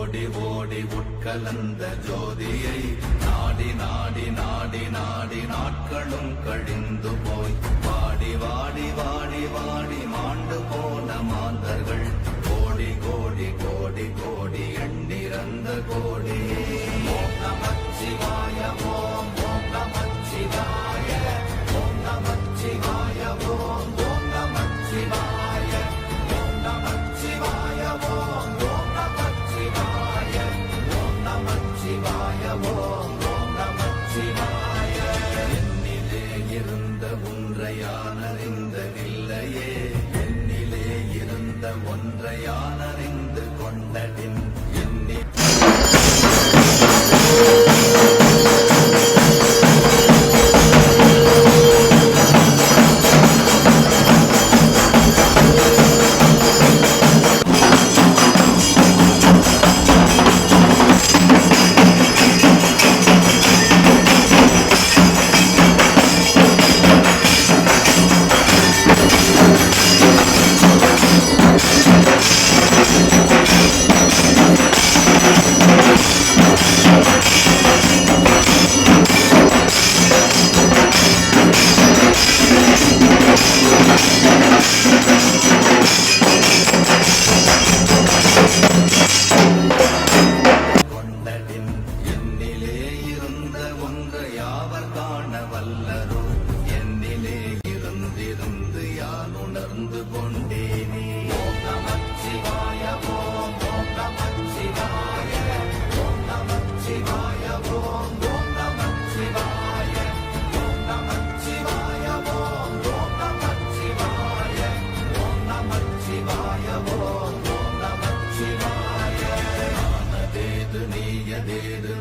ஓடி ஓடி உட்கலந்த ஜோதியை நாடி நாடி நாடி நாடி நாட்களும் கழிந்து போய் வாடி வாடி வாடி வாடி மாண்டு போன மாந்தர்கள் கோடி கோடி கோடி கோடி எண்ணிறந்த கோடி. ஓம் நமச்சிவாய ஓம் ஓம் நமச்சிவாய ஓம் நமச்சிவாய ஓம் ஓம் நமச்சிவாய ஓம் நமச்சிவாய ஓம் ஓம் நமச்சிவாய ஓம் நமச்சிவாய ஓம் ஓம் நமச்சிவாய. என்னிலே இருந்த ஒன்றையானறிந்ததில்லையே என்னிலே இருந்த ஒன்றையானறிந்து கொண்டதின் என்னி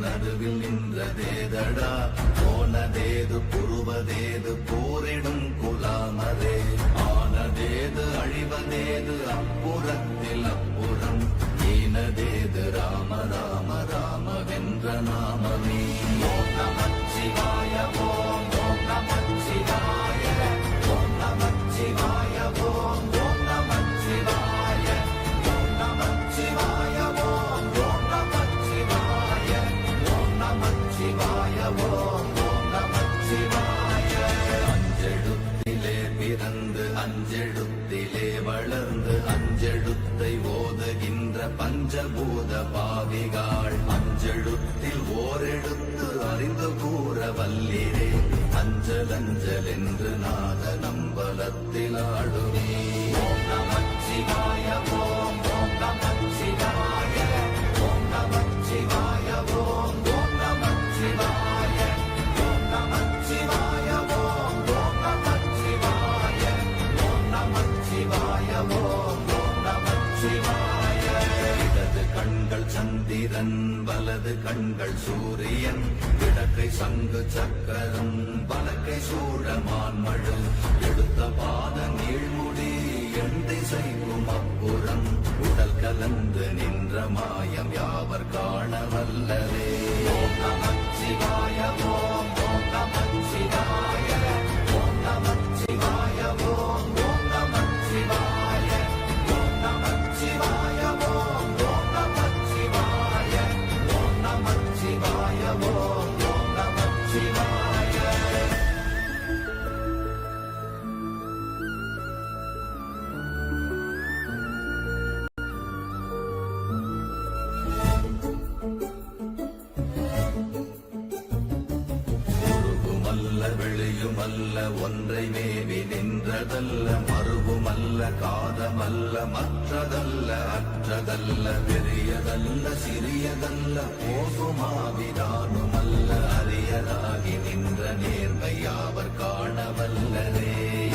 நடுவில் நின்றதேதடா போனதேது புருவதேது போரிடும் குலாமதே ஆனதேது அழிவதேது அப்புறத்தில் அப்புறம் ஈனதேது ராம ராம ராமவென்ற நாமமே. ஓம் நமச்சிவாய ஓம் ஓம் நமச்சிவாய ஓம் நமச்சிவாய ஓம் ஓம் நமச்சிவாய ஓம் நமச்சிவாய ஓம் ஓம் நமச்சிவாய ஓம் நமச்சிவாய ஓம் ஓம் நமச்சிவாய. அஞ்செழுத்திலே பிறந்து அஞ்செழுத்திலே வளர்ந்து அஞ்செழுத்தை ஓதுகின்ற பஞ்சபூத பாவிகாள் அஞ்செழுத்தில் ஓரெழுத்து அறிந்து கூற வல்லிரே அஞ்சல் அஞ்சல் என்று நாத நம்பலத்தில் ஆடுமே. ஓம் நமச்சிவாய ஓம் ஓம் நமச்சிவாய ஓம் நமச்சிவாய ஓம் ஓம் நமச்சிவாய ஓம் நமச்சிவாய ஓம் ஓம் நமச்சிவாய ஓம் நமச்சிவாய ஓம் ஓம் நமச்சிவாய. இடது கண்கள் சந்திரன் வலது கண்கள் சூரியன் இடக்கை சங்கு சக்கரம் வலக்கை சூழமான்மழு எடுத்த பாத நீழ்முடி எண் திசைக்கும் அப்புறம் உடல் கலந்து நின்ற மாயம் யாவர் காண வல்லரே. ஓம் நமச்சிவாய ஓம் ஓம் நமச்சிவாய ஓம் நமச்சிவாய ஓம் ஓம் நமச்சிவாய ஓம் நமச்சிவாய ஓம் ஓம் நமச்சிவாய ஓம் நமச்சிவாய ஓம் ஓம் நமச்சிவாய. வெளியுமல்ல ஒன்றை மேவி நின்றதல்ல மறுவுமல்ல காதமல்ல மற்றதல்ல அற்றதல்ல பெரியதல்ல சிறியதல்ல போகுமாவிதானுமல்ல அரியதாகி நின்ற நேர்மையாவர் காணவல்லரே.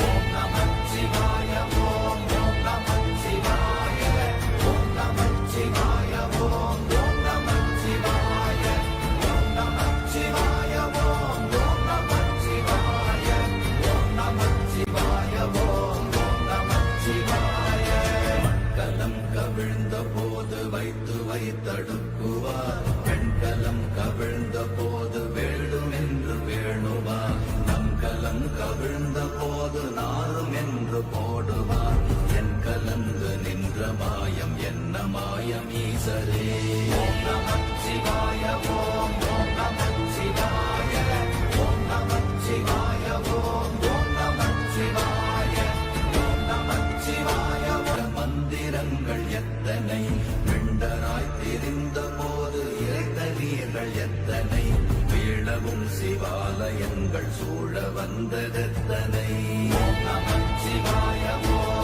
ஓம் நமச்சிவாய ஓம் ஓம் நமச்சிவாய ஓம் நமச்சிவாய ஓம் ஓம் நமச்சிவாய ஓம் நமச்சிவாய ஓம் ஓம் நமச்சிவாய ஓம் நமச்சிவாய ஓம் ஓம் நமச்சிவாய. மண்கலம் கவிழ்ந்த போது வைத்து வைத்தடுக்குவார் பெண்கலம் கவிழ்ந்த போது வேண்டுமென்று வேணுவார் நம் கலம் கவிழ்ந்த போது காலங்கள் எத்தனை வீழவும் சிவாலயங்கள் சூழ வந்ததெத்தனை ஓம் நமச்சிவாய ஓம்